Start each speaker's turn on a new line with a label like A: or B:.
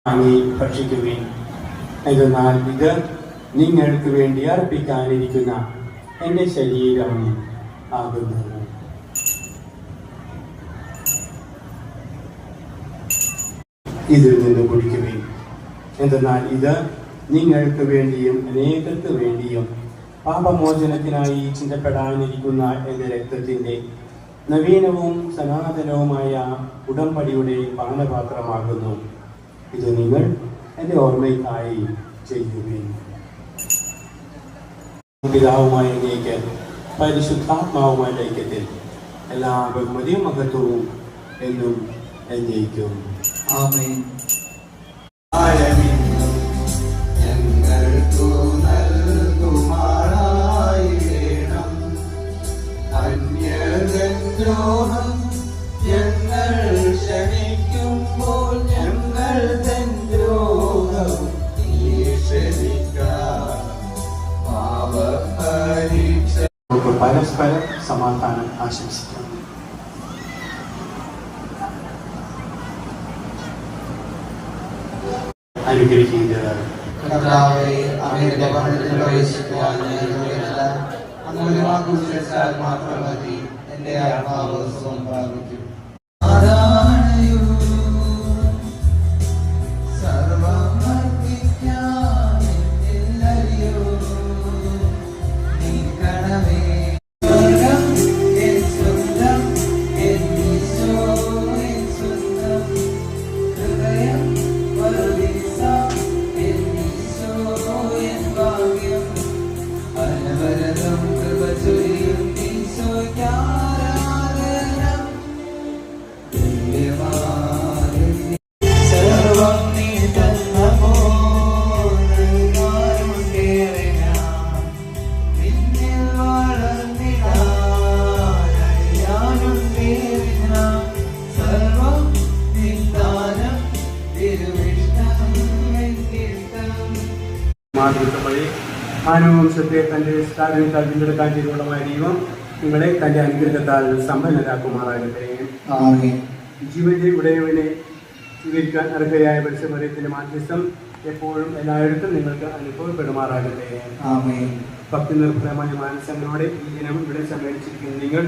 A: വാങ്ങി ഭക്ഷിക്കുവിൻ. എന്നാൽ ഇത് നിങ്ങൾക്ക് വേണ്ടി അർപ്പിക്കാനിരിക്കുന്ന എൻ്റെ ശരീരം ആകുന്നു. ഇതിൽ നിന്ന് കുടിക്കുവിൻ. എന്തെന്നാൽ ഇത് നിങ്ങൾക്ക് വേണ്ടിയും അനേകർക്ക് വേണ്ടിയും പാപമോചനത്തിനായി ചിന്തപ്പെടാനിരിക്കുന്ന എൻ്റെ രക്തത്തിൻ്റെ നവീനവും സനാതനവുമായ ഉടമ്പടിയുടെ പാനപാത്രമാകുന്നു. ഇത് നിങ്ങൾ എൻ്റെ ഓർമ്മയ്ക്കായി ചെയ്യുവിൻ. പിതാവുമായ അങ്ങേക്ക് പരിശുദ്ധാത്മാവുമായ ഐക്യത്തിൽ എല്ലാ ബഹുമതിയും മഹത്വവും എന്നും എന്നേക്കും.
B: ആമേൻ. ദ്രോഹം ഞങ്ങൾ ക്ഷണിക്കുമ്പോൾ ഞങ്ങൾ തൻ ദ്രോഹം
A: നമുക്ക് പരസ്പരം സമാധാനം ആശംസിക്കാം. അനുഗ്രഹിക്കുന്നത്
B: മാത്രം മതി. എന്റെ ആത്മാവ് സുഖം പ്രാപിക്കും.
A: മാതൃത്വപ്പടി മാനവവംശത്തെ തൻ്റെ സ്ഥാപനത്താൽ വീണ്ടെടുക്കാൻ ചെയ്തുകൊണ്ടുമായ ദൈവം നിങ്ങളെ തൻ്റെ അനുഗ്രഹത്താൽ സമ്പന്നരാക്കുമാറാകട്ടെ. ജീവന്റെ ഉടയവനെ സ്വീകരിക്കാൻ അർഹയായ പരിശുദ്ധമറിയത്തിന്റെ മാധ്യസ്ഥം എപ്പോഴും എല്ലായിടത്തും നിങ്ങൾക്ക് അനുഭവപ്പെടുമാറാകട്ടെ. ഭക്തി നിർഭരമായ മാനസങ്ങളോടെ ഈ ദിനം ഇവിടെ സമ്മേളിച്ചിരിക്കുന്ന നിങ്ങൾ